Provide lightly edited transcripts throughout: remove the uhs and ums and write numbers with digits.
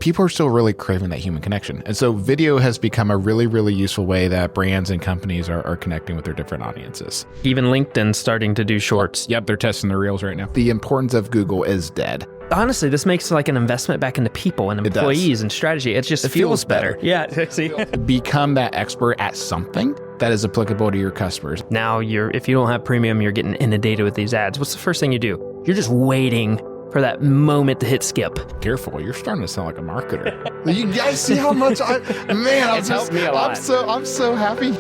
people are still really craving that human connection. And so video has become a really, really useful way that brands and companies are connecting with their different audiences. Even LinkedIn's starting to do shorts. Yep, they're testing the reels right now. The importance of Google is dead. Honestly, this makes like an investment back into people and employees and strategy. It feels better. Yeah, see? Become that expert at something that is applicable to your customers. Now, if you don't have premium, you're getting inundated with these ads. What's the first thing you do? You're just waiting for that moment to hit skip. Careful, you're starting to sound like a marketer. You guys see how much It's helped me a lot. I'm so happy.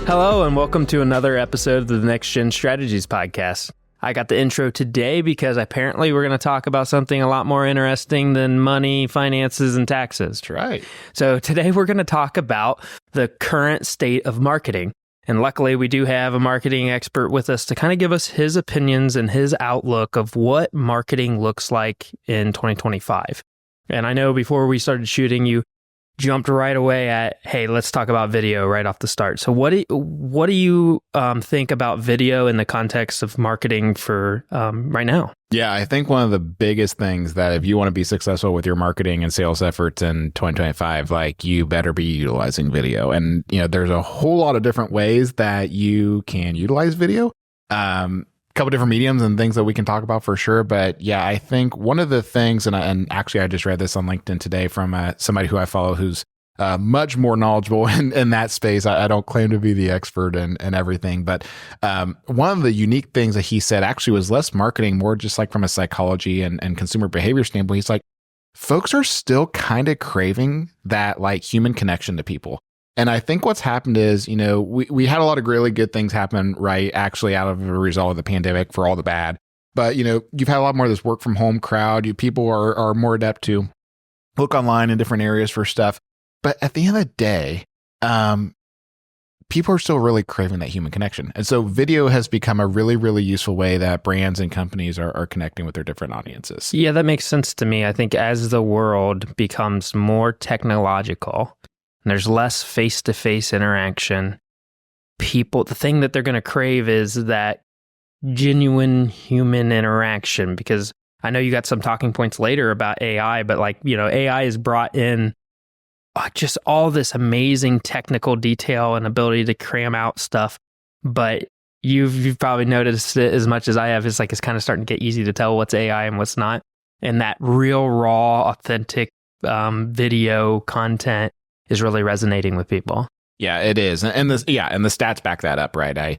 Hello, and welcome to another episode of the Next Gen Strategies podcast. I got the intro today because apparently we're going to talk about something a lot more interesting than money, finances, and taxes. That's right. So today we're going to talk about the current state of marketing. And luckily we do have a marketing expert with us to kind of give us his opinions and his outlook of what marketing looks like in 2025. And I know before we started shooting, you jumped right away at, hey, let's talk about video right off the start. So what do you think about video in the context of marketing for right now? Yeah, I think one of the biggest things that if you want to be successful with your marketing and sales efforts in 2025, like you better be utilizing video. And there's a whole lot of different ways that you can utilize video. Couple different mediums and things that we can talk about for sure. But yeah, I think one of the things, and actually I just read this on LinkedIn today from somebody who I follow who's much more knowledgeable in that space. I don't claim to be the expert in everything, but one of the unique things that he said actually was less marketing, more just like from a psychology and consumer behavior standpoint. He's like, folks are still kind of craving that like human connection to people. And I think what's happened is, we had a lot of really good things happen, right? Actually, out of a result of the pandemic for all the bad. But, you've had a lot more of this work from home crowd. People are more adept to look online in different areas for stuff. But at the end of the day, people are still really craving that human connection. And so video has become a really, really useful way that brands and companies are connecting with their different audiences. Yeah, that makes sense to me. I think as the world becomes more technological, there's less face-to-face interaction. The thing that they're going to crave is that genuine human interaction, because I know you got some talking points later about AI, but AI has brought in just all this amazing technical detail and ability to cram out stuff. But you've probably noticed it as much as I have. It's kind of starting to get easy to tell what's AI and what's not. And that real, raw, authentic video content is really resonating with people. Yeah, it is. And the stats back that up, right?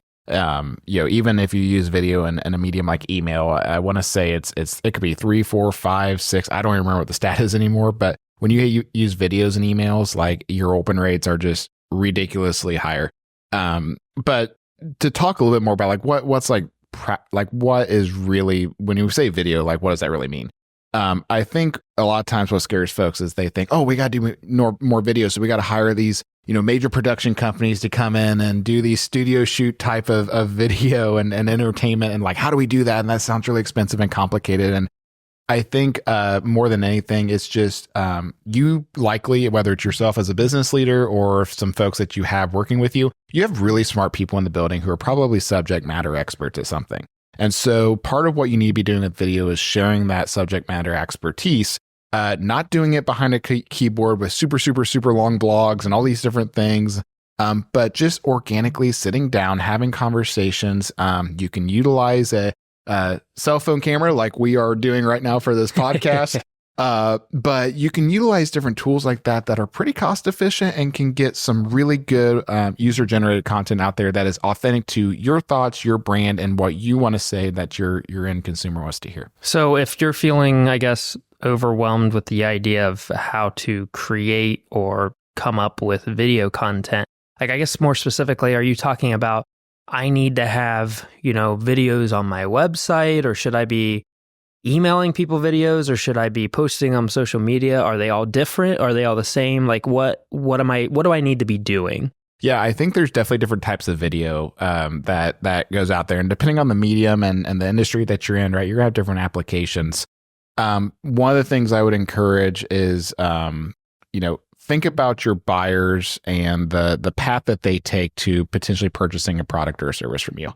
Even if you use video in a medium like email, I want to say it could be 3, 4, 5, 6. I don't even remember what the stat is anymore. But when you use videos and emails, like your open rates are just ridiculously higher. But to talk a little bit more about what is really, when you say video, like what does that really mean? I think a lot of times what scares folks is they think, oh, we got to do more videos. So we got to hire these, major production companies to come in and do these studio shoot type of video and entertainment. And like, how do we do that? And that sounds really expensive and complicated. And I think more than anything, it's just you likely, whether it's yourself as a business leader or some folks that you have working with you, you have really smart people in the building who are probably subject matter experts at something. And so part of what you need to be doing with video is sharing that subject matter expertise, not doing it behind a keyboard with super, super, super long blogs and all these different things, but just organically sitting down, having conversations. You can utilize a cell phone camera like we are doing right now for this podcast. But you can utilize different tools like that are pretty cost efficient and can get some really good user generated content out there that is authentic to your thoughts, your brand, and what you want to say that your end consumer wants to hear. So if you're feeling, I guess, overwhelmed with the idea of how to create or come up with video content, I guess more specifically, are you talking about I need to have, videos on my website, or should I be emailing people videos, or should I be posting on social media? Are they all different? Are they all the same? Like what do I need to be doing? Yeah, I think there's definitely different types of video that goes out there. And depending on the medium and the industry that you're in, right, you're going to have different applications. One of the things I would encourage is, think about your buyers and the path that they take to potentially purchasing a product or a service from you.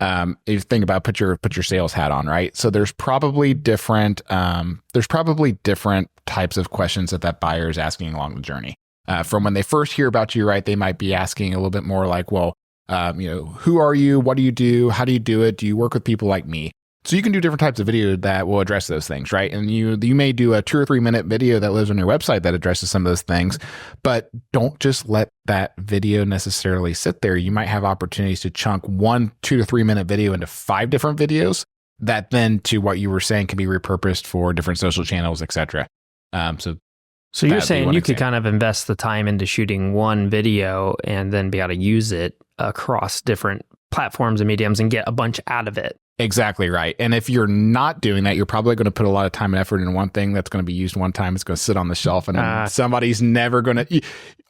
If you think about put your sales hat on, right? So there's probably different types of questions that buyer is asking along the journey. From when they first hear about you, right? They might be asking a little bit more like, well, who are you? What do you do? How do you do it? Do you work with people like me? So you can do different types of video that will address those things, right? And you may do a 2 or 3 minute video that lives on your website that addresses some of those things, but don't just let that video necessarily sit there. You might have opportunities to chunk 1 2 to 3 minute video into 5 different videos that then, to what you were saying, can be repurposed for different social channels, etc. So you're saying you could kind of invest the time into shooting one video and then be able to use it across different platforms and mediums and get a bunch out of it. Exactly right. And if you're not doing that, you're probably going to put a lot of time and effort in one thing that's going to be used one time. It's going to sit on the shelf and then somebody's never going to,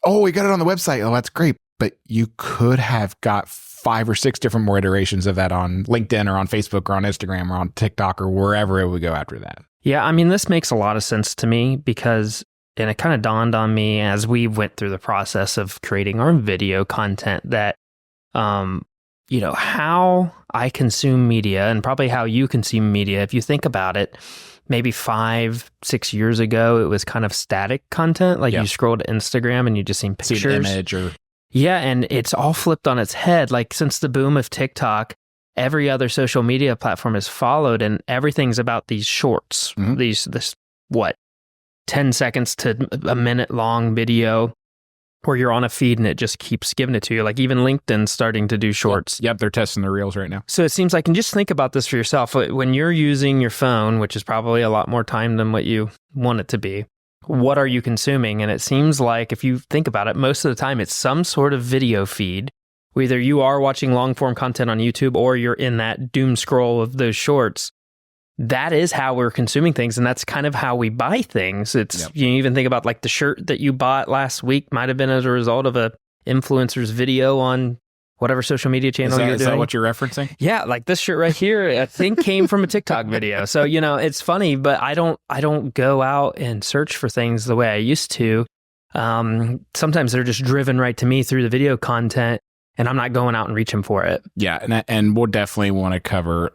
oh, we got it on the website. Oh, that's great. But you could have got 5 or 6 different more iterations of that on LinkedIn or on Facebook or on Instagram or on TikTok or wherever it would go after that. Yeah. I mean, this makes a lot of sense to me because, and it kind of dawned on me as we went through the process of creating our video content that, how I consume media and probably how you consume media. If you think about it, maybe 5-6 years ago, it was kind of static content. Like you scroll to Instagram and you just see pictures. See an image or... Yeah. And it's all flipped on its head. Like since the boom of TikTok, every other social media platform has followed and everything's about these shorts, this 10 seconds to a minute long video where you're on a feed and it just keeps giving it to you. Like even LinkedIn's starting to do shorts. Yep, they're testing the reels right now. So it seems like, and just think about this for yourself, when you're using your phone, which is probably a lot more time than what you want it to be, what are you consuming? And it seems like if you think about it, most of the time it's some sort of video feed. Either you are watching long form content on YouTube or you're in that doom scroll of those shorts. That is how we're consuming things. And that's kind of how we buy things. It's, you even think about like the shirt that you bought last week might have been as a result of a influencer's video on whatever social media channel you're doing. Is that what you're referencing? Yeah. Like this shirt right here, I think came from a TikTok video. So, it's funny, but I don't go out and search for things the way I used to. Sometimes they're just driven right to me through the video content. And I'm not going out and reaching for it. Yeah, and we'll definitely want to cover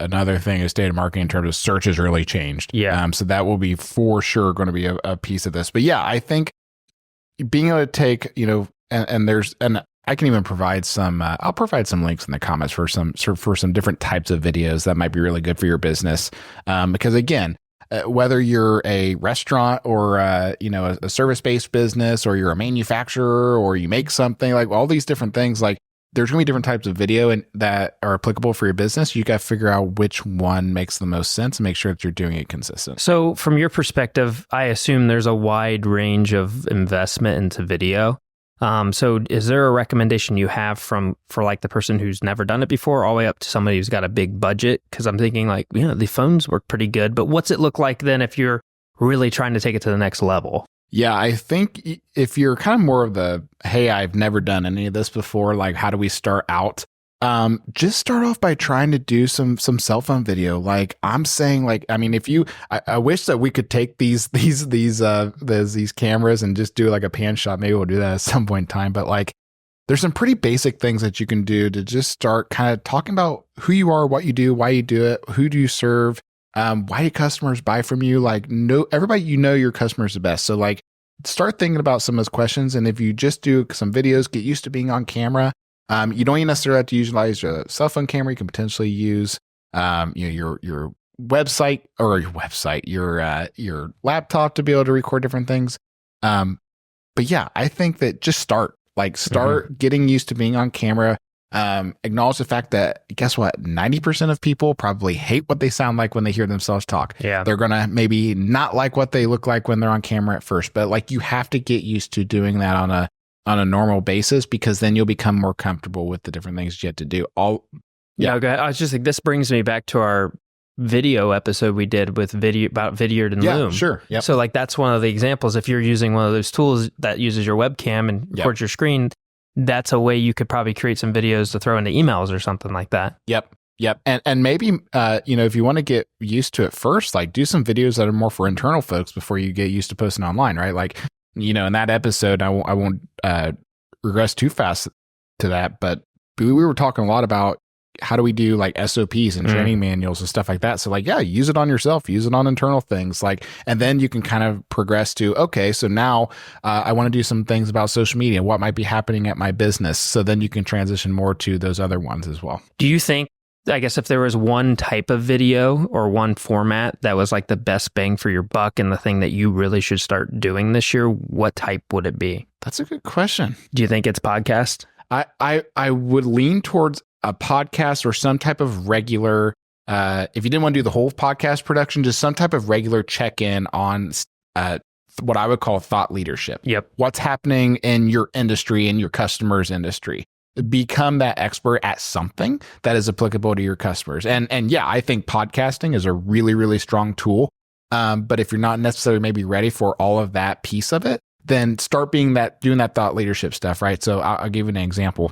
another thing is data marketing in terms of search has really changed. Yeah. So that will be for sure going to be a piece of this. But yeah, I think being able to take, and I can even provide some, I'll provide some links in the comments for some different types of videos that might be really good for your business. Because again, whether you're a restaurant or a service-based business or you're a manufacturer or you make something, like all these different things, like there's going to be different types of video and that are applicable for your business. You got to figure out which one makes the most sense and make sure that you're doing it consistent. So from your perspective, I assume there's a wide range of investment into video. So is there a recommendation you have for like the person who's never done it before all the way up to somebody who's got a big budget? Because I'm thinking like, the phones work pretty good, but what's it look like then if you're really trying to take it to the next level? Yeah, I think if you're kind of more of the, hey, I've never done any of this before, like how do we start out? Just start off by trying to do some cell phone video. Like I'm saying, I wish that we could take these cameras and just do like a pan shot. Maybe we'll do that at some point in time. But like, there's some pretty basic things that you can do to just start kind of talking about who you are, what you do, why you do it, who do you serve, why do customers buy from you? Like, everybody, your customers the best. So like, start thinking about some of those questions. And if you just do some videos, get used to being on camera. You don't even necessarily have to utilize your cell phone camera. You can potentially use your website or your laptop to be able to record different things. But yeah, I think that just start getting used to being on camera. Acknowledge the fact that, guess what? 90% of people probably hate what they sound like when they hear themselves talk. Yeah. They're going to maybe not like what they look like when they're on camera at first, but like you have to get used to doing that on a normal basis, because then you'll become more comfortable with the different things you have to do. Okay. I was just like, this brings me back to our video episode we did with Vidyard and Loom. Sure. Yep. So like, that's one of the examples. If you're using one of those tools that uses your webcam and records your screen, that's a way you could probably create some videos to throw into emails or something like that. Yep. And maybe, if you want to get used to it first, like do some videos that are more for internal folks before you get used to posting online, right? Like in that episode, I won't regress too fast to that, but we were talking a lot about how do we do like SOPs and training manuals and stuff like that. So like, yeah, use it on yourself, use it on internal things, like, and then you can kind of progress to, okay, so now I want to do some things about social media, what might be happening at my business. So then you can transition more to those other ones as well. Do you think, I guess if there was one type of video or one format that was like the best bang for your buck and the thing that you really should start doing this year, what type would it be? That's a good question. Do you think it's podcast? I would lean towards a podcast or some type of regular, if you didn't want to do the whole podcast production, just some type of regular check-in on what I would call thought leadership. Yep. What's happening in your industry and your customer's industry. Become that expert at something that is applicable to your customers. And yeah, I think podcasting is a really, really strong tool. But if you're not necessarily maybe ready for all of that piece of it, then start doing that thought leadership stuff, right? So I'll give you an example.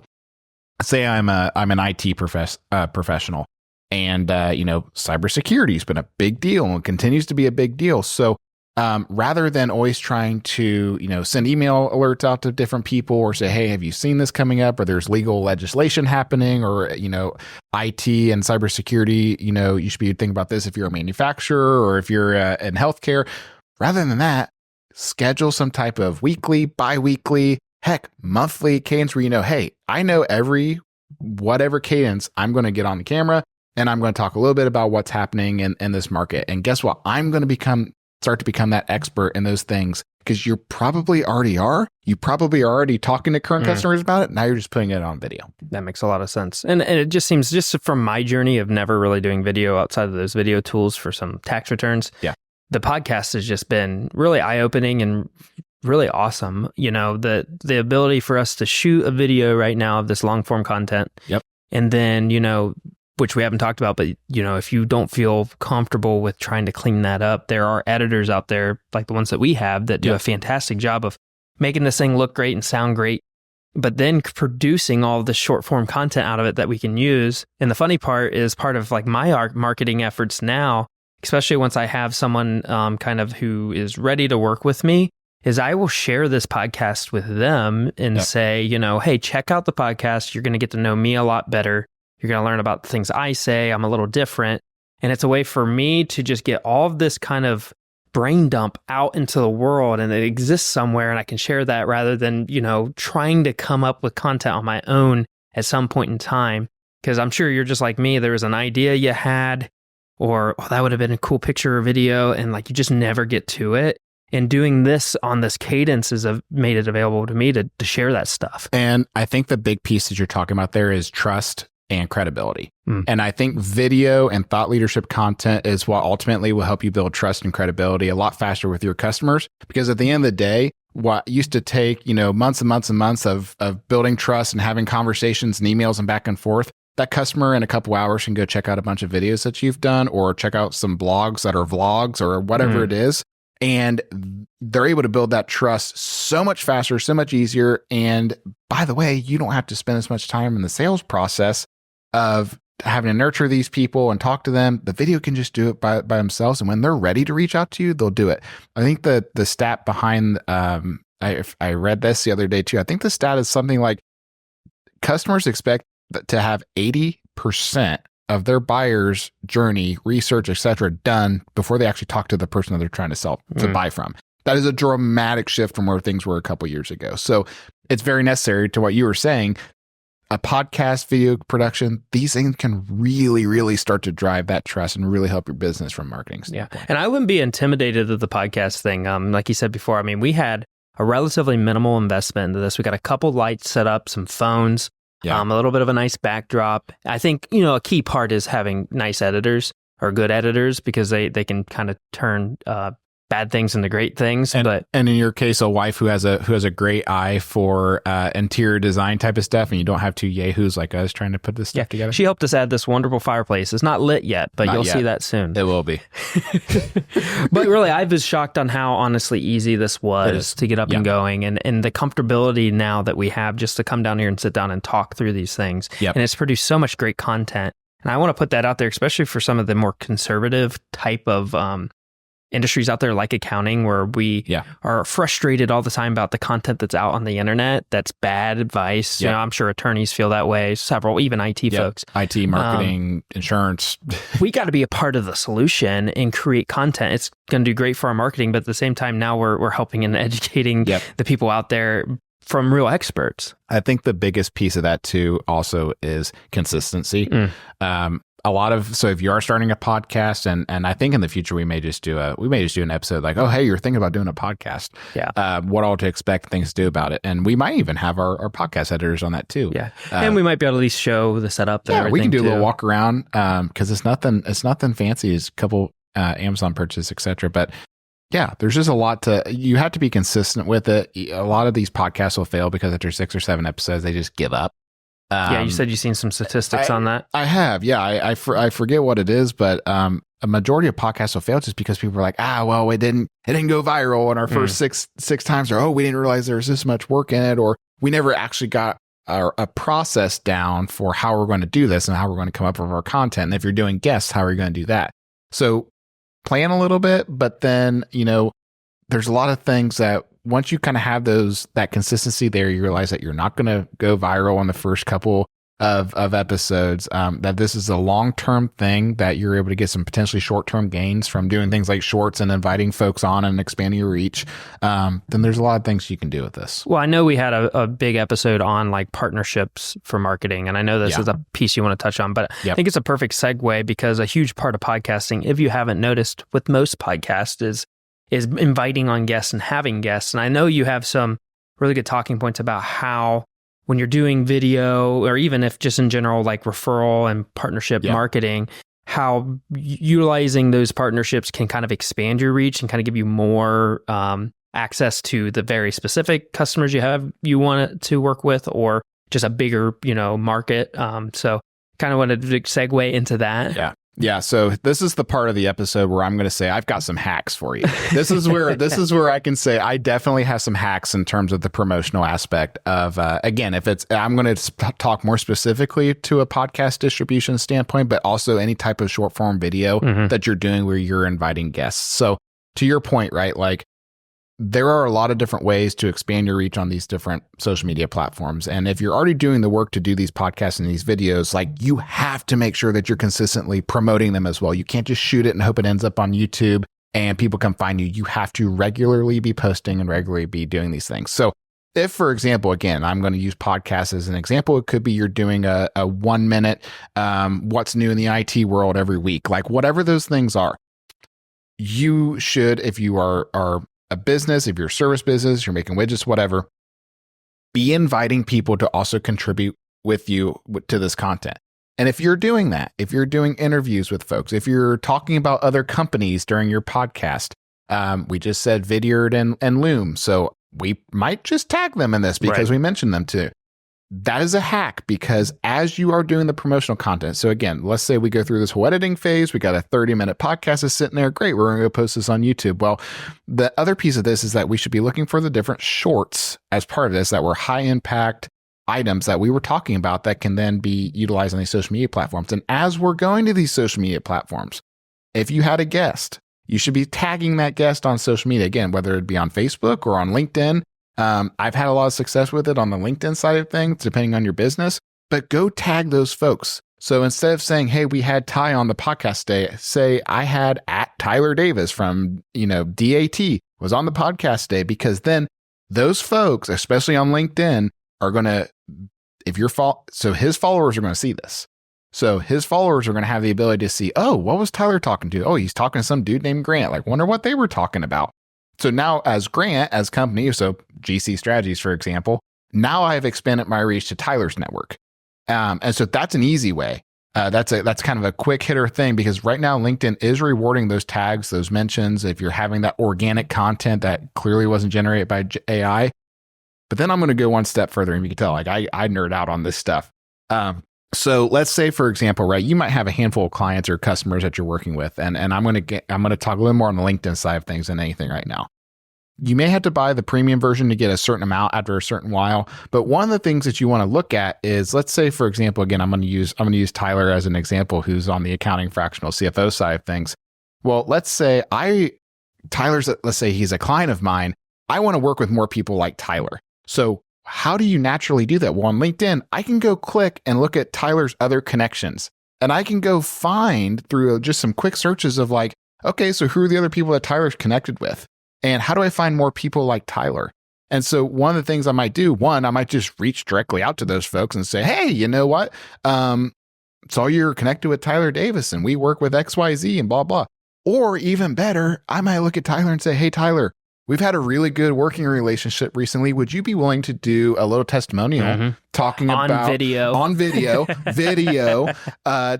Say I'm an IT professional, and cybersecurity has been a big deal and continues to be a big deal. So rather than always trying to send email alerts out to different people or say, hey, have you seen this coming up, or there's legal legislation happening, or IT and cybersecurity, you should be thinking about this if you're a manufacturer or if you're in healthcare. Rather than that, schedule some type of weekly, bi-weekly, heck, monthly cadence where hey, I know every whatever cadence I'm going to get on the camera and I'm going to talk a little bit about what's happening in this market. And guess what? I'm going to start to become that expert in those things, because you probably already are. You probably are already talking to current customers about it. Now you're just putting it on video. That makes a lot of sense. And it just seems, just from my journey of never really doing video outside of those video tools for some tax returns. Yeah. The podcast has just been really eye-opening and really awesome. The ability for us to shoot a video right now of this long form content. Yep. And then, which we haven't talked about, but if you don't feel comfortable with trying to clean that up, there are editors out there like the ones that we have that do a fantastic job of making this thing look great and sound great, but then producing all the short form content out of it that we can use. And the funny part is, part of like my marketing efforts now, especially once I have someone kind of who is ready to work with me, is I will share this podcast with them and say, hey, check out the podcast. You're going to get to know me a lot better. You're going to learn about the things I say. I'm a little different. And it's a way for me to just get all of this kind of brain dump out into the world, and it exists somewhere, and I can share that rather than, trying to come up with content on my own at some point in time. Because I'm sure you're just like me. There was an idea you had, or that would have been a cool picture or video, and like you just never get to it. And doing this on this cadence has made it available to me to share that stuff. And I think the big piece that you're talking about there is trust and credibility. And I think video and thought leadership content is what ultimately will help you build trust and credibility a lot faster with your customers. Because at the end of the day, what used to take, months and months and months of building trust and having conversations and emails and back and forth, that customer in a couple hours can go check out a bunch of videos that you've done, or check out some blogs that are vlogs or whatever it is. And they're able to build that trust so much faster, so much easier. And by the way, you don't have to spend as much time in the sales process of having to nurture these people and talk to them. The video can just do it by themselves. And when they're ready to reach out to you, they'll do it. I think the stat behind, I read this the other day too. I think the stat is something like customers expect to have 80% of their buyer's journey, research, etc., done before they actually talk to the person that they're trying to sell to buy from. That is a dramatic shift from where things were a couple years ago. So it's very necessary to what you were saying. A podcast, video production, these things can really, really start to drive that trust and really help your business from a marketing standpoint. Yeah. And I wouldn't be intimidated of the podcast thing. Like you said before, I mean, we had a relatively minimal investment into this. We got a couple lights set up, some phones, a little bit of a nice backdrop. I think, a key part is having nice editors or good editors, because they can kind of turn bad things into great things. And in your case, a wife who has a great eye for interior design type of stuff, and you don't have two yahoos like us trying to put this stuff together. She helped us add this wonderful fireplace. It's not lit yet, but you'll see that soon. It will be. But really, I was shocked on how honestly easy this was to get up and going, and the comfortability now that we have just to come down here and sit down and talk through these things. And it's produced so much great content. And I want to put that out there, especially for some of the more conservative type of industries out there like accounting where we are frustrated all the time about the content that's out on the internet. That's bad advice. You know, I'm sure attorneys feel that way. Several, even IT folks. IT, marketing, insurance. We got to be a part of the solution and create content. It's going to do great for our marketing, but at the same time, now we're helping and educating the people out there from real experts. I think the biggest piece of that too also is consistency. So if you are starting a podcast, and I think in the future we may just do an episode like, oh, hey, you're thinking about doing a podcast. What all to expect, things to do about it. And we might even have our podcast editors on that too. And we might be able to at least show the setup and everything. We can do a little walk around because it's nothing fancy. It's a couple Amazon purchases, etc. But yeah, there's just a lot you have to be consistent with it. A lot of these podcasts will fail because after 6 or 7 episodes, they just give up. You said you've seen some statistics on that. I have. Yeah. I forget what it is, but a majority of podcasts will fail just because people are like, well, it didn't go viral in our first six times, or, we didn't realize there was this much work in it, or we never actually got a process down for how we're going to do this and how we're going to come up with our content. And if you're doing guests, how are you going to do that? So plan a little bit, but then, there's a lot of things that once you kind of have that consistency there, you realize that you're not going to go viral on the first couple of episodes, that this is a long-term thing, that you're able to get some potentially short-term gains from doing things like shorts and inviting folks on and expanding your reach. Then there's a lot of things you can do with this. Well, I know we had a big episode on like partnerships for marketing, and I know this is a piece you want to touch on, but I think it's a perfect segue because a huge part of podcasting, if you haven't noticed with most podcasts, is inviting on guests and having guests. And I know you have some really good talking points about how when you're doing video, or even if just in general, like referral and partnership marketing, how utilizing those partnerships can kind of expand your reach and kind of give you more access to the very specific customers you want to work with, or just a bigger, market. So kind of wanted to segue into that. Yeah. So this is the part of the episode where I'm going to say I've got some hacks for you. This is where I can say I definitely have some hacks in terms of the promotional aspect of, again, I'm going to talk more specifically to a podcast distribution standpoint, but also any type of short form video that you're doing where you're inviting guests. So to your point, right? Like, there are a lot of different ways to expand your reach on these different social media platforms. And if you're already doing the work to do these podcasts and these videos, like, you have to make sure that you're consistently promoting them as well. You can't just shoot it and hope it ends up on YouTube and people come find you. You have to regularly be posting and regularly be doing these things. So if, for example, again, I'm going to use podcasts as an example, it could be you're doing a 1 minute, what's new in the IT world every week, like whatever those things are. You should, if you are a business, if you're a service business, you're making widgets, whatever, be inviting people to also contribute with you to this content. And if you're doing that, if you're doing interviews with folks, if you're talking about other companies during your podcast, we just said Vidyard and Loom. So we might just tag them in this because we mentioned them too. That is a hack, because as you are doing the promotional content, so again, let's say we go through this whole editing phase, we got a 30-minute podcast is sitting there. Great, we're going to go post this on YouTube. Well, the other piece of this is that we should be looking for the different shorts as part of this that were high impact items that we were talking about that can then be utilized on these social media platforms. And as we're going to these social media platforms, if you had a guest, you should be tagging that guest on social media, again, whether it be on Facebook or on LinkedIn. I've had a lot of success with it on the LinkedIn side of things, depending on your business, but go tag those folks. So instead of saying, hey, we had Ty on the podcast day, say I had @Tyler Davis from, DAT was on the podcast day, because then those folks, especially on LinkedIn, are going to, so his followers are going to see this. So his followers are going to have the ability to see, oh, what was Tyler talking to? Oh, he's talking to some dude named Grant. Like, wonder what they were talking about. So now as Grant, as company, so GC Strategies, for example, now I have expanded my reach to Tyler's network. And so that's an easy way. That's kind of a quick hitter thing, because right now LinkedIn is rewarding those tags, those mentions, if you're having that organic content that clearly wasn't generated by AI. But then I'm going to go one step further, and you can tell, like, I nerd out on this stuff. So let's say, for example, right, you might have a handful of clients or customers that you're working with, and I'm going to talk a little more on the LinkedIn side of things than anything right now. You may have to buy the premium version to get a certain amount after a certain while, but one of the things that you want to look at is, let's say, for example, again, I'm going to use Tyler as an example, who's on the accounting fractional CFO side of things. Well, let's say I Tyler's, let's say he's a client of mine. I want to work with more people like Tyler. So how do you naturally do that? Well, on LinkedIn, I can go click and look at Tyler's other connections. And I can go find through just some quick searches of like, okay, so who are the other people that Tyler's connected with? And how do I find more people like Tyler? And so one of the things I might do, I might just reach directly out to those folks and say, hey, you know what? Saw you're connected with Tyler Davis and we work with XYZ and blah, blah. Or even better, I might look at Tyler and say, hey, Tyler, we've had a really good working relationship recently. Would you be willing to do a little testimonial talking on about video,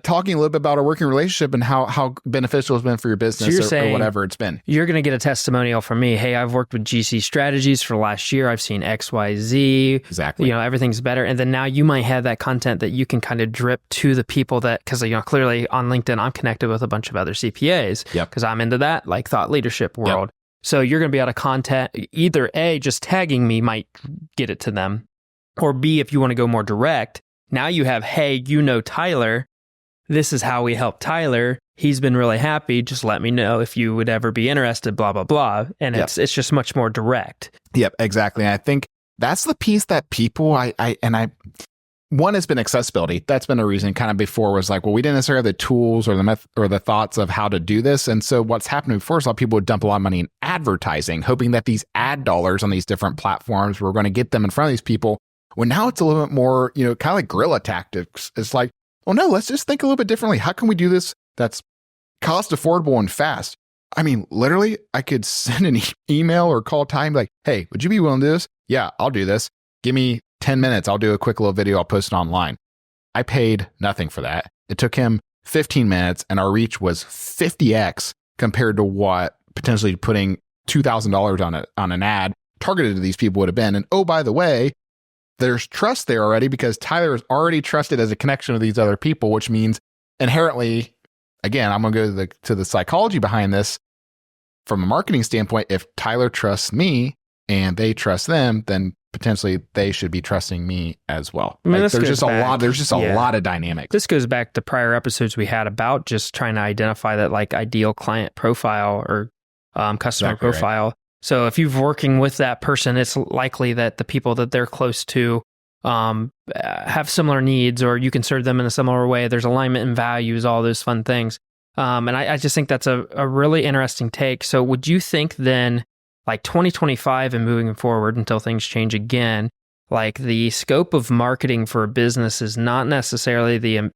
talking a little bit about our working relationship and how beneficial it's been for your business or whatever it's been? You're going to get a testimonial from me. Hey, I've worked with GC Strategies for last year. I've seen XYZ. Exactly. Everything's better. And then now you might have that content that you can kind of drip to the people that, because clearly on LinkedIn, I'm connected with a bunch of other CPAs because I'm into that like thought leadership world. Yep. So you're going to be able to contact either A, just tagging me might get it to them, or B, if you want to go more direct, now you have, hey, Tyler, this is how we help Tyler. He's been really happy. Just let me know if you would ever be interested, blah, blah, blah. And it's just much more direct. Yep, exactly. And I think that's the piece that people, one has been accessibility. That's been a reason kind of before was like, well, we didn't necessarily have the tools or the thoughts of how to do this. And so what's happened before is a lot of people would dump a lot of money in advertising, hoping that these ad dollars on these different platforms were going to get them in front of these people. Well, now it's a little bit more, kind of like guerrilla tactics. It's like, well, no, let's just think a little bit differently. How can we do this that's cost affordable and fast? I mean, literally, I could send an email or call time like, hey, would you be willing to do this? Yeah, I'll do this. Give me 10 minutes. I'll do a quick little video. I'll post it online. I paid nothing for that. It took him 15 minutes and our reach was 50x compared to what potentially putting $2,000 on an ad targeted to these people would have been. And oh, by the way, there's trust there already because Tyler is already trusted as a connection with these other people, which means inherently, again, I'm going to go to the psychology behind this. From a marketing standpoint, if Tyler trusts me and they trust them, then potentially they should be trusting me as well. I mean, there's just a lot of dynamics. This goes back to prior episodes we had about just trying to identify that like ideal client profile or customer profile. Right. So if you're working with that person, it's likely that the people that they're close to have similar needs, or you can serve them in a similar way. There's alignment in values, all those fun things. And I just think that's a really interesting take. So would you think then, like 2025 and moving forward until things change again, like the scope of marketing for a business is not necessarily the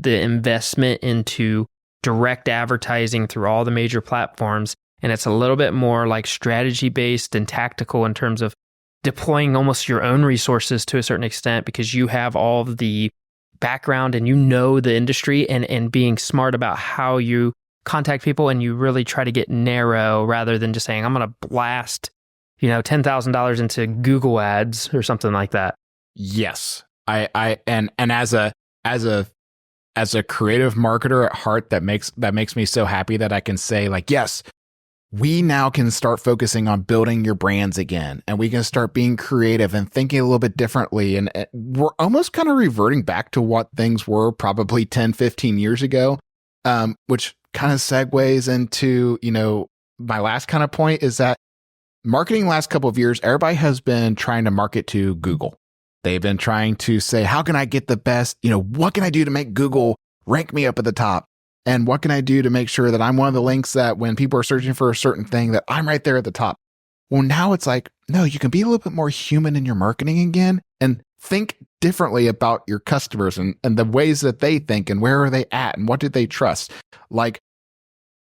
investment into direct advertising through all the major platforms, and it's a little bit more like strategy based and tactical in terms of deploying almost your own resources to a certain extent because you have all of the background and the industry and being smart about how you contact people, and you really try to get narrow rather than just saying, I'm going to blast, $10,000 into Google ads or something like that. Yes. And as a creative marketer at heart, that makes me so happy that I can say like, yes, we now can start focusing on building your brands again, and we can start being creative and thinking a little bit differently. And we're almost kind of reverting back to what things were probably 10, 15 years ago, which kind of segues into, my last kind of point is that marketing last couple of years, everybody has been trying to market to Google. They've been trying to say, how can I get the best, what can I do to make Google rank me up at the top? And what can I do to make sure that I'm one of the links that when people are searching for a certain thing that I'm right there at the top? Well, now it's like, no, you can be a little bit more human in your marketing again and think differently about your customers and the ways that they think and where are they at and what do they trust? Like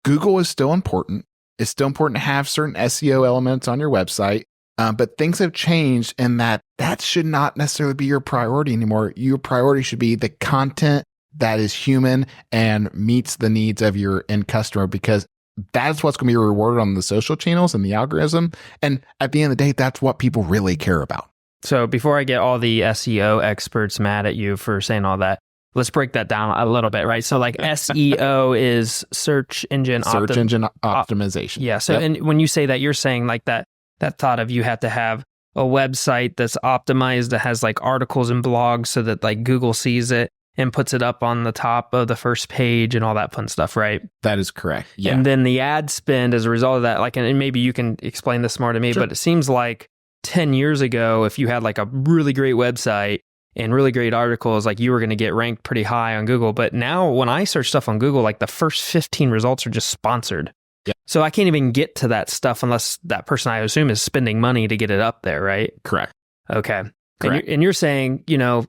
Google is still important. It's still important to have certain SEO elements on your website, but things have changed in that should not necessarily be your priority anymore. Your priority should be the content that is human and meets the needs of your end customer, because that's what's going to be rewarded on the social channels and the algorithm. And at the end of the day, that's what people really care about. So before I get all the SEO experts mad at you for saying all that, let's break that down a little bit, right? So like SEO is search engine optimization. Yeah. So and when you say that, you're saying like that thought of you have to have a website that's optimized that has like articles and blogs so that like Google sees it. and puts it up on the top of the first page and all that fun stuff, right? That is correct. Yeah. And then the ad spend as a result of that, like, and maybe you can explain this more to me, but it seems like 10 years ago, if you had like a really great website and really great articles, like you were going to get ranked pretty high on Google. But now when I search stuff on Google, like the first 15 results are just sponsored. Yeah. So I can't even get to that stuff unless that person, I assume, is spending money to get it up there, right? Correct. Okay. Correct. And you're saying,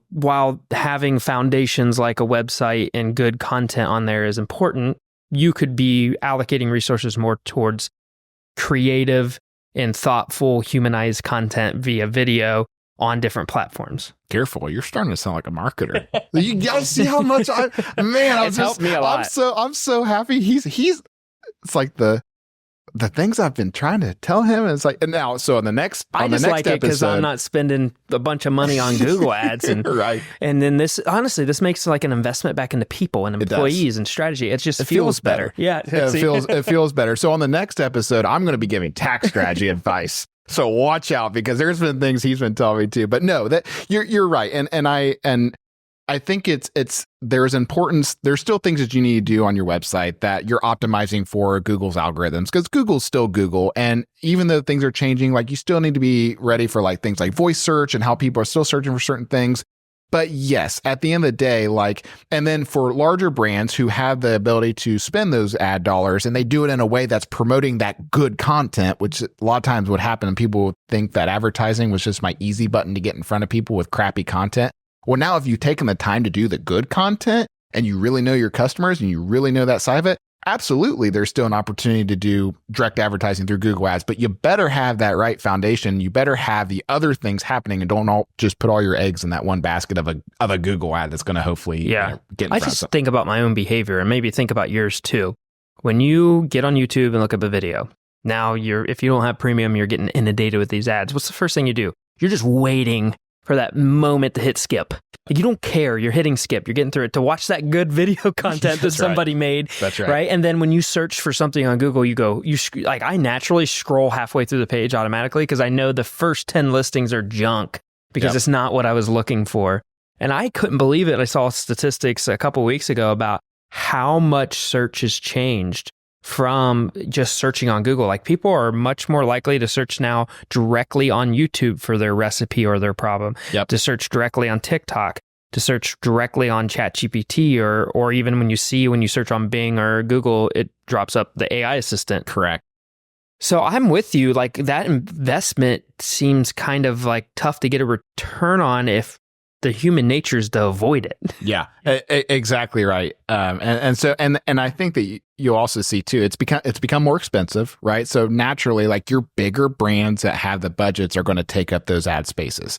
while having foundations like a website and good content on there is important, you could be allocating resources more towards creative and thoughtful, humanized content via video on different platforms. Careful, you're starting to sound like a marketer. You guys see how much It's helped me a lot. I'm so happy. He's it's like the things I've been trying to tell him. It's like, and now, so on the next, I just like it because I'm not spending a bunch of money on Google ads, and right. And then this makes like an investment back into people and employees and strategy. It feels better. Yeah, it feels better. So on the next episode, I'm going to be giving tax strategy advice. So watch out, because there's been things he's been telling me too. But no, that you're right, and I think there's importance. There's still things that you need to do on your website that you're optimizing for Google's algorithms, because Google's still Google. And even though things are changing, like, you still need to be ready for like things like voice search and how people are still searching for certain things. But yes, at the end of the day, like, and then for larger brands who have the ability to spend those ad dollars and they do it in a way that's promoting that good content, which a lot of times would happen, and people would think that advertising was just my easy button to get in front of people with crappy content. Well, now if you've taken the time to do the good content and you really know your customers and you really know that side of it, absolutely, there's still an opportunity to do direct advertising through Google Ads, but you better have that right foundation. You better have the other things happening, and don't just put all your eggs in that one basket of a Google ad that's going to hopefully get in front I of just something. think about my own behavior, and maybe think about yours too. When you get on YouTube and look up a video, now if you don't have premium, you're getting inundated with these ads. What's the first thing you do? You're just waiting for that moment to hit skip. Like, you don't care. You're hitting skip. You're getting through it to watch that good video content that somebody made. That's right. Right. And then when you search for something on Google, I naturally scroll halfway through the page automatically, because I know the first 10 listings are junk, because it's not what I was looking for. And I couldn't believe it. I saw statistics a couple weeks ago about how much search has changed from just searching on Google. Like, people are much more likely to search now directly on YouTube for their recipe or their problem, to search directly on TikTok, to search directly on ChatGPT, or even when you search on Bing or Google, it drops up the AI assistant. Correct. So I'm with you. Like, that investment seems kind of like tough to get a return on if the human nature is to avoid it. Yeah, exactly right. And I think that you'll also see too, it's become more expensive, right? So naturally, like, your bigger brands that have the budgets are going to take up those ad spaces.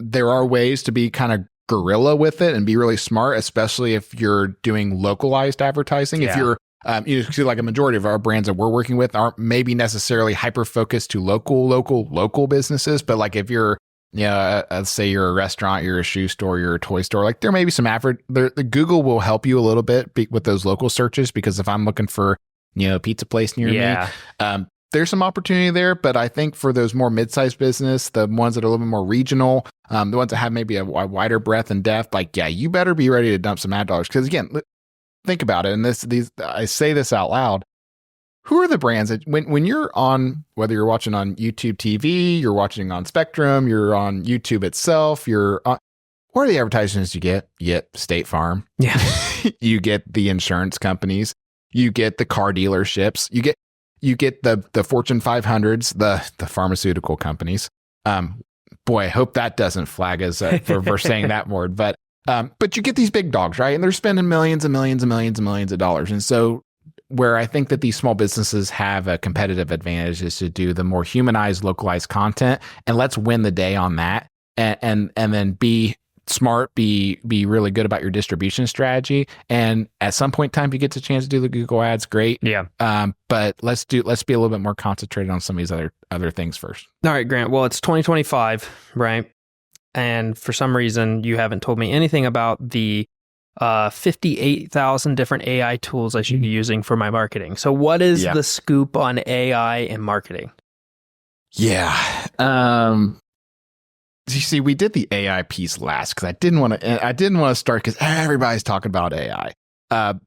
There are ways to be kind of guerrilla with it and be really smart, especially if you're doing localized advertising. If you're you see, like, a majority of our brands that we're working with aren't maybe necessarily hyper focused to local businesses, but like, if you're let's say you're a restaurant, you're a shoe store, you're a toy store, like, there may be some Google will help you a little bit with those local searches, because if I'm looking for, a pizza place near me, there's some opportunity there. But I think for those more mid-sized business, the ones that are a little bit more regional, the ones that have maybe a wider breadth and depth, like, you better be ready to dump some ad dollars. Because again, think about it. And I say this out loud. Who are the brands that when you're on, whether you're watching on YouTube TV, you're watching on Spectrum, you're on YouTube itself, what are the advertisements you get? You get State Farm. Yeah. You get the insurance companies. You get the car dealerships. You get the Fortune 500s, the pharmaceutical companies. Boy, I hope that doesn't flag us for saying that word. But you get these big dogs, right? And they're spending millions and millions and millions and millions of dollars. And so, where I think that these small businesses have a competitive advantage is to do the more humanized, localized content, and let's win the day on that, and then be smart, be really good about your distribution strategy. And at some point in time, if you get the chance to do the Google ads, great. Yeah. But let's be a little bit more concentrated on some of these other things first. All right, Grant. Well, it's 2025, right? And for some reason, you haven't told me anything about the 58,000 different AI tools I should be using for my marketing. So what is the scoop on AI in marketing? Yeah. you see, we did the AI piece last because I didn't want to start because everybody's talking about AI.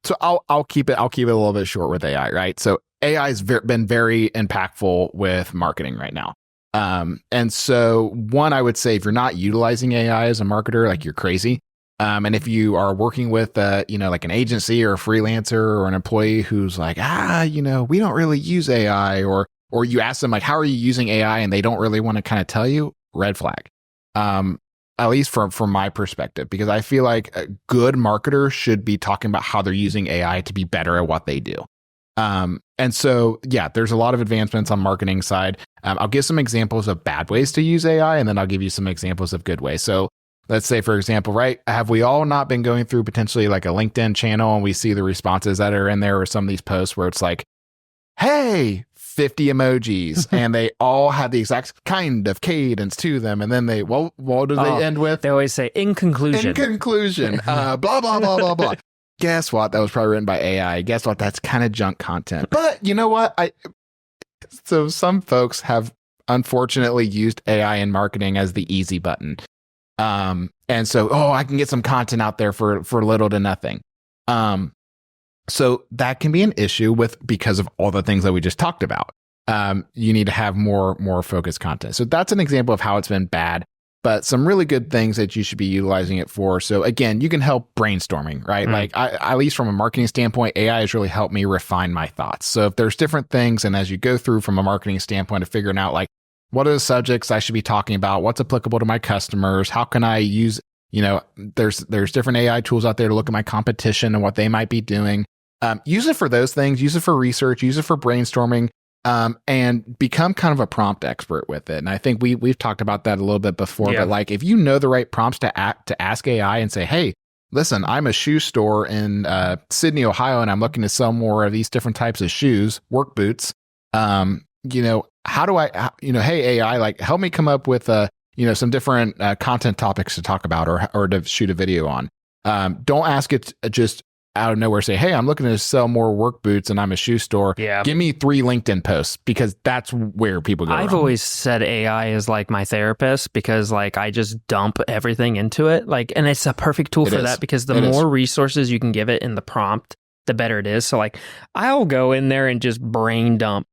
So I'll keep it a little bit short with AI, right? So AI has been very impactful with marketing right now. And so one, I would say if you're not utilizing AI as a marketer, like you're crazy. And if you are working with, like an agency or a freelancer or an employee who's like, we don't really use AI, or you ask them like, how are you using AI? And they don't really want to kind of tell you, red flag. At least from my perspective, because I feel like a good marketer should be talking about how they're using AI to be better at what they do. And so, yeah, there's a lot of advancements on marketing side. I'll give some examples of bad ways to use AI, and then I'll give you some examples of good ways. So let's say, for example, right, have we all not been going through potentially like a LinkedIn channel and we see the responses that are in there or some of these posts where it's like, hey, 50 emojis, and they all have the exact kind of cadence to them. And then what do they end with? They always say, in conclusion, blah, blah, blah, blah, blah. Guess what? That was probably written by AI. Guess what? That's kind of junk content. But you know what? So some folks have unfortunately used AI in marketing as the easy button. And so, I can get some content out there for little to nothing. So that can be an issue because of all the things that we just talked about. You need to have more focused content. So that's an example of how it's been bad, but some really good things that you should be utilizing it for. So again, you can help brainstorming, right? Like at least from a marketing standpoint, AI has really helped me refine my thoughts. So if there's different things, and as you go through from a marketing standpoint of figuring out like, what are the subjects I should be talking about? What's applicable to my customers? How can I use, there's different AI tools out there to look at my competition and what they might be doing. Use it for those things, use it for research, use it for brainstorming, and become kind of a prompt expert with it. And I think we've talked about that a little bit before, but like if you know the right prompts to ask AI and say, hey, listen, I'm a shoe store in Sydney, Ohio, and I'm looking to sell more of these different types of shoes, work boots. How do I, hey, AI, like help me come up with, some different content topics to talk about or to shoot a video on. Don't ask it just out of nowhere, say, hey, I'm looking to sell more work boots and I'm a shoe store. Yeah. Give me 3 LinkedIn posts, because that's where people go I've wrong. always said AI is like my therapist, because like I just dump everything into it. Like, and it's a perfect tool for that, because the more resources you can give it in the prompt, the better it is. So like I'll go in there and just brain dump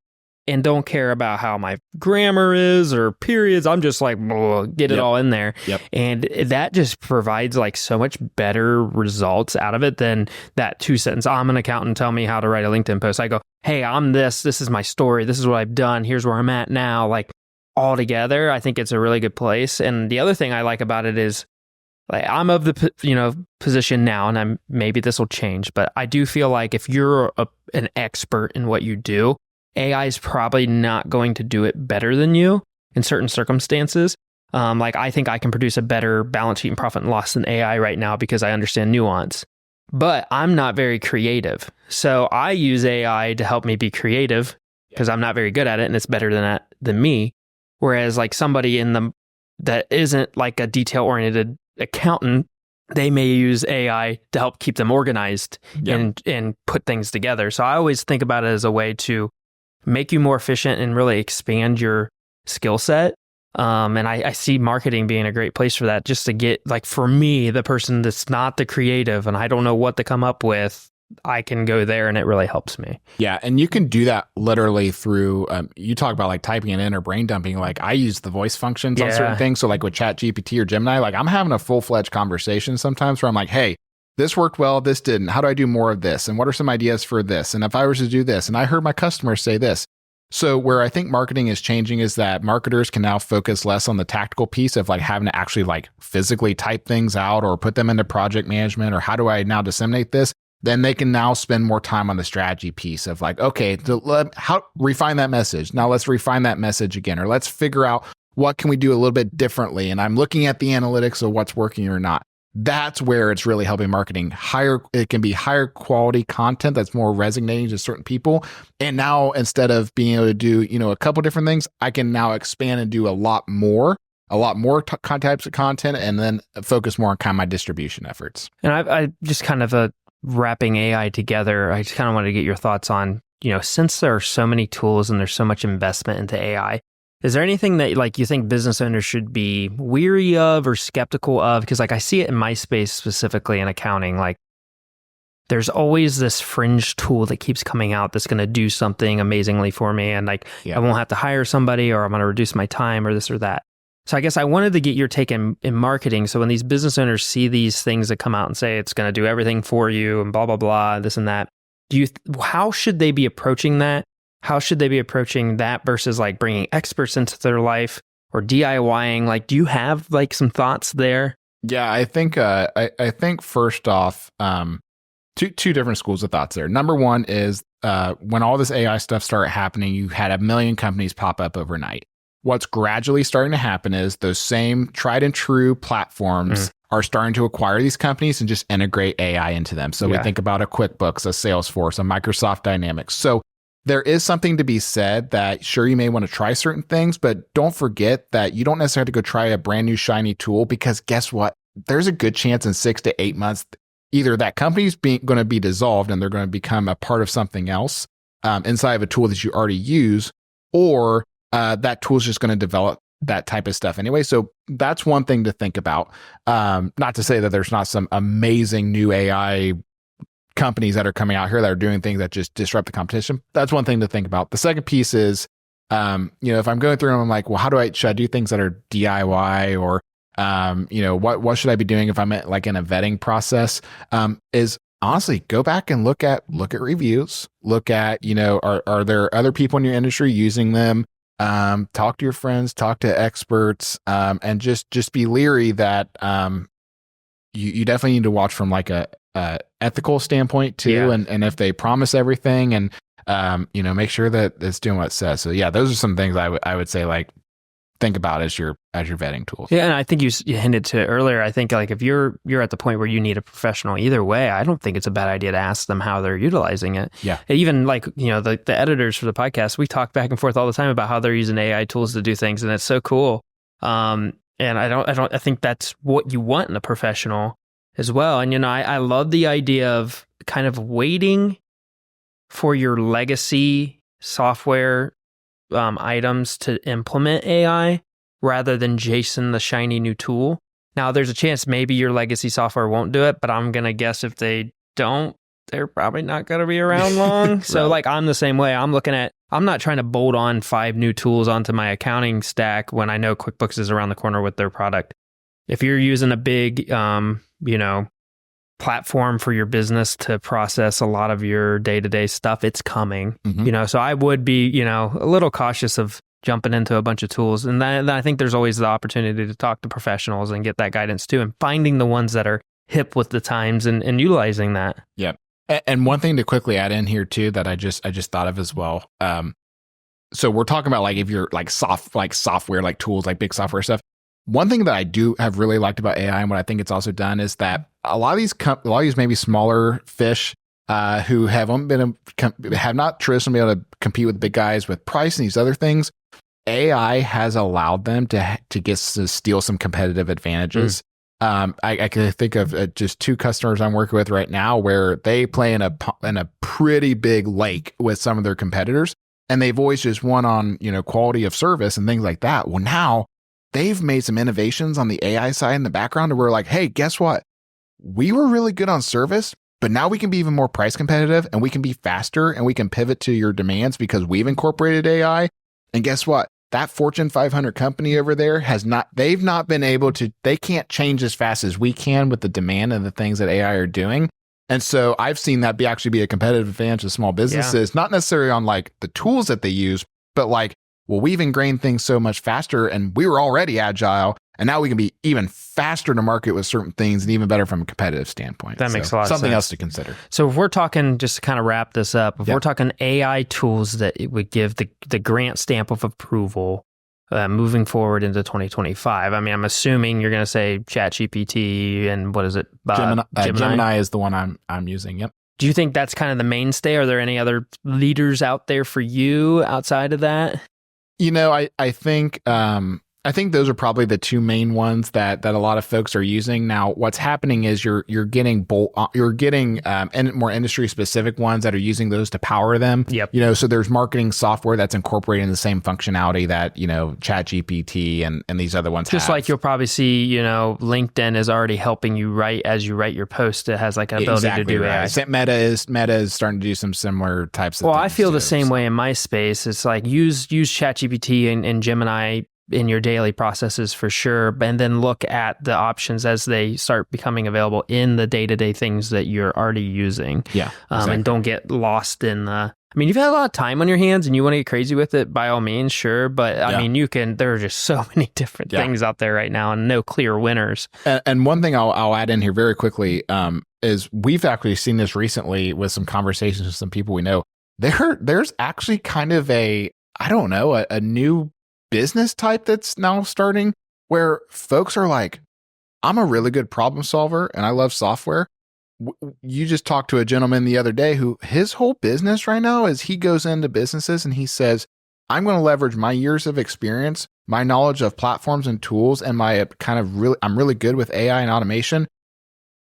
and don't care about how my grammar is or periods. I'm just like, get it all in there. Yep. And that just provides like so much better results out of it than that 2-sentence, I'm an accountant, tell me how to write a LinkedIn post. I go, hey, I'm this is my story. This is what I've done. Here's where I'm at now. Like all together, I think it's a really good place. And the other thing I like about it is like I'm of the position now, and maybe this will change, but I do feel like if you're an expert in what you do, AI is probably not going to do it better than you in certain circumstances. Like I think I can produce a better balance sheet and profit and loss than AI right now because I understand nuance. But I'm not very creative. So I use AI to help me be creative because I'm not very good at it, and it's better than me. Whereas like somebody that isn't like a detail-oriented accountant, they may use AI to help keep them organized and put things together. So I always think about it as a way to make you more efficient and really expand your skill set. And I see marketing being a great place for that, just to get, like, for me, the person that's not the creative and I don't know what to come up with, I can go there and it really helps me. Yeah. And you can do that literally through, you talk about like typing it in or brain dumping. Like I use the voice functions on certain things. So like with ChatGPT or Gemini, like I'm having a full-fledged conversation sometimes where I'm like, hey, this worked well, this didn't. How do I do more of this? And what are some ideas for this? And if I was to do this, and I heard my customers say this. So where I think marketing is changing is that marketers can now focus less on the tactical piece of like having to actually like physically type things out or put them into project management, or how do I now disseminate this? Then they can now spend more time on the strategy piece of like, okay, how refine that message. Now let's refine that message again, or let's figure out what can we do a little bit differently. And I'm looking at the analytics of what's working or not. That's where it's really helping marketing. It can be higher quality content that's more resonating to certain people. And now instead of being able to do, a couple different things, I can now expand and do a lot more types of content, and then focus more on kind of my distribution efforts. And I just kind of wrapping AI together, I just kind of wanted to get your thoughts on, since there are so many tools and there's so much investment into AI, Is there anything that like you think business owners should be weary of or skeptical of? Because like I see it in my space specifically in accounting, like there's always this fringe tool that keeps coming out that's going to do something amazingly for me. And like, I won't have to hire somebody, or I'm going to reduce my time or this or that. So I guess I wanted to get your take in marketing. So when these business owners see these things that come out and say it's going to do everything for you and blah, blah, blah, this and that, how should they be approaching that? How should they be approaching that versus like bringing experts into their life or DIYing? Like, do you have like some thoughts there? Yeah, I think first off, two different schools of thoughts there. Number one is when all this AI stuff started happening, you had a million companies pop up overnight. What's gradually starting to happen is those same tried and true platforms are starting to acquire these companies and just integrate AI into them. So we think about a QuickBooks, a Salesforce, a Microsoft Dynamics. So there is something to be said that sure, you may want to try certain things, but don't forget that you don't necessarily have to go try a brand new shiny tool, because guess what? There's a good chance in 6 to 8 months, either that company's going to be dissolved and they're going to become a part of something else inside of a tool that you already use, or that tool is just going to develop that type of stuff anyway. So that's one thing to think about. Not to say that there's not some amazing new AI companies that are coming out here that are doing things that just disrupt the competition. That's one thing to think about. The second piece is, if I'm going through them, I'm like, well, should I do things that are DIY, or, what should I be doing if I'm in a vetting process? Is honestly, go back and look at reviews, look at, are there other people in your industry using them? Talk to your friends, talk to experts, and just be leery that you definitely need to watch from like a ethical standpoint too, and if they promise everything, and make sure that it's doing what it says. So yeah, those are some things I would say like think about as your vetting tools. Yeah, and I think you hinted to it earlier. I think like if you're at the point where you need a professional either way, I don't think it's a bad idea to ask them how they're utilizing it. Yeah. Even like, the editors for the podcast, we talk back and forth all the time about how they're using AI tools to do things, and it's so cool. And I think that's what you want in a professional as well. And I love the idea of kind of waiting for your legacy software items to implement AI rather than chasing the shiny new tool. Now, there's a chance maybe your legacy software won't do it, but I'm going to guess if they don't, they're probably not going to be around long. So like I'm the same way. I'm not trying to bolt on 5 new tools onto my accounting stack when I know QuickBooks is around the corner with their product. If you're using a big, platform for your business to process a lot of your day-to-day stuff, it's coming. So I would be, a little cautious of jumping into a bunch of tools. And then I think there's always the opportunity to talk to professionals and get that guidance too, and finding the ones that are hip with the times and utilizing that. Yeah. And one thing to quickly add in here too, that I just thought of as well. So we're talking about like if you're like software, like tools, like big software stuff. One thing that I do have really liked about AI, and what I think it's also done, is that a lot of these maybe smaller fish who have not traditionally been able to compete with big guys with price and these other things, AI has allowed them to steal some competitive advantages. I can think of just 2 customers I'm working with right now where they play in a pretty big lake with some of their competitors, and they've always just won on quality of service and things like that. Well, now they've made some innovations on the AI side in the background to where like, hey, guess what? We were really good on service, but now we can be even more price competitive, and we can be faster, and we can pivot to your demands because we've incorporated AI. And guess what? That Fortune 500 company over there they've not been able to, they can't change as fast as we can with the demand and the things that AI are doing. And so I've seen that actually be a competitive advantage of small businesses, not necessarily on like the tools that they use, but like, well, we've ingrained things so much faster, and we were already agile, and now we can be even faster to market with certain things, and even better from a competitive standpoint. That makes a lot of sense. Something else to consider. So if we're talking, just to kind of wrap this up, if we're talking AI tools that it would give the grant stamp of approval moving forward into 2025, I mean, I'm assuming you're going to say ChatGPT and what is it? Gemini is the one I'm using. Yep. Do you think that's kind of the mainstay? Are there any other leaders out there for you outside of that? I think I think those are probably the two main ones that a lot of folks are using. Now, what's happening is you're getting more industry specific ones that are using those to power them. Yep. So there's marketing software that's incorporating the same functionality that, ChatGPT and these other ones Just have. like you'll probably see, LinkedIn is already helping you write as you write your post. It has like an ability to do AI. I think Meta is starting to do some similar types of things. Well, I feel too, the same way in my space. It's like use ChatGPT and Gemini in your daily processes for sure, and then look at the options as they start becoming available in the day-to-day things that you're already using. Yeah, exactly. And don't get lost in the... I mean, you've had a lot of time on your hands and you want to get crazy with it, by all means, sure. But I mean, there are just so many different things out there right now and no clear winners. And one thing I'll add in here very quickly is we've actually seen this recently with some conversations with some people we know. There's actually kind of a new business type that's now starting where folks are like, I'm a really good problem solver and I love software. You just talked to a gentleman the other day who his whole business right now is he goes into businesses and he says, I'm going to leverage my years of experience, my knowledge of platforms and tools, and I'm really good with AI and automation.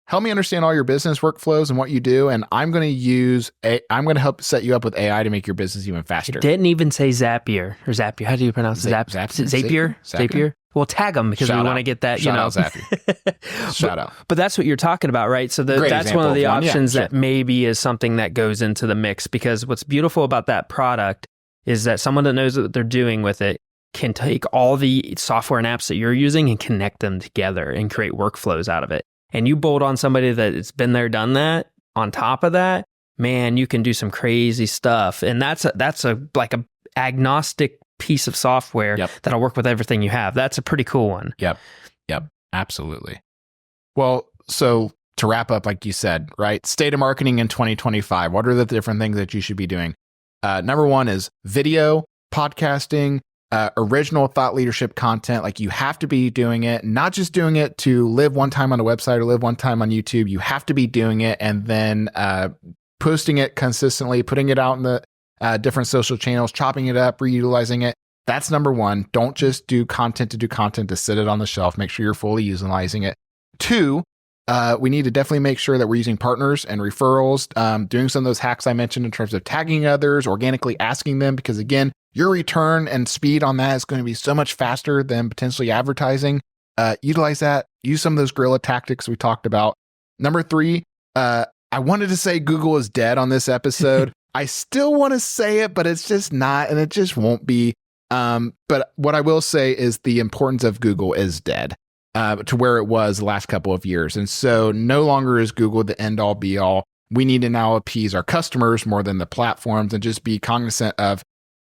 Help me understand all your business workflows and what you do. And I'm going to help set you up with AI to make your business even faster. It didn't even say Zapier or Zapier. How do you pronounce it? Zapier? We'll tag them because we want to get that, Shout out Zapier. Shout out. But that's what you're talking about, right? So that's one of the options that maybe is something that goes into the mix, because what's beautiful about that product is that someone that knows what they're doing with it can take all the software and apps that you're using and connect them together and create workflows out of it. And you bolt on somebody that's been there, done that, on top of that, man, you can do some crazy stuff. And that's like a agnostic piece of software that'll work with everything you have. That's a pretty cool one. Yep. Absolutely. Well, so to wrap up, like you said, right? State of marketing in 2025. What are the different things that you should be doing? Number one is video, podcasting, original thought leadership content. Like you have to be doing it, not just doing it to live one time on a website or live one time on YouTube. You have to be doing it and then posting it consistently, putting it out in the different social channels, chopping it up, reutilizing it. That's number one. Don't just do content to sit it on the shelf. Make sure you're fully utilizing it. Two, we need to definitely make sure that we're using partners and referrals, doing some of those hacks I mentioned in terms of tagging others, organically asking them, because again, your return and speed on that is going to be so much faster than potentially advertising. Utilize that. Use some of those guerrilla tactics we talked about. Number three, I wanted to say Google is dead on this episode. I still want to say it, but it's just not, and it just won't be. But what I will say is the importance of Google is dead to where it was the last couple of years. And so no longer is Google the end all be all. We need to now appease our customers more than the platforms and just be cognizant of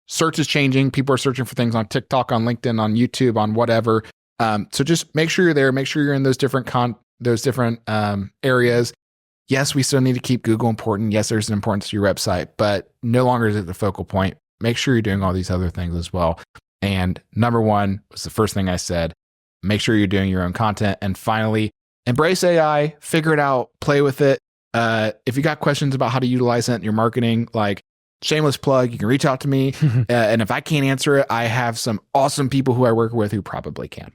search is changing. People are searching for things on TikTok, on LinkedIn, on YouTube, on whatever. So just make sure you're there. Make sure you're in those different areas. Yes, we still need to keep Google important. Yes, there's an importance to your website, but no longer is it the focal point. Make sure you're doing all these other things as well. And number one was the first thing I said. Make sure you're doing your own content. And finally, embrace AI, figure it out, play with it. If you got questions about how to utilize it in your marketing, like shameless plug, you can reach out to me. And if I can't answer it, I have some awesome people who I work with who probably can.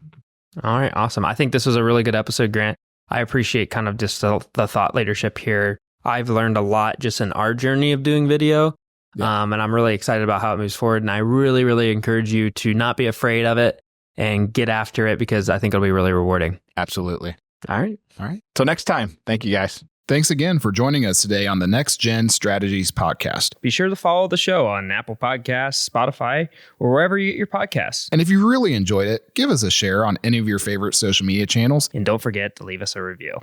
All right. Awesome. I think this was a really good episode, Grant. I appreciate kind of just the thought leadership here. I've learned a lot just in our journey of doing video. Yeah. And I'm really excited about how it moves forward. And I really, really encourage you to not be afraid of it and get after it, because I think it'll be really rewarding. Absolutely. All right. Till next time. Thank you, guys. Thanks again for joining us today on the Next Gen Strategies podcast. Be sure to follow the show on Apple Podcasts, Spotify, or wherever you get your podcasts. And if you really enjoyed it, give us a share on any of your favorite social media channels. And don't forget to leave us a review.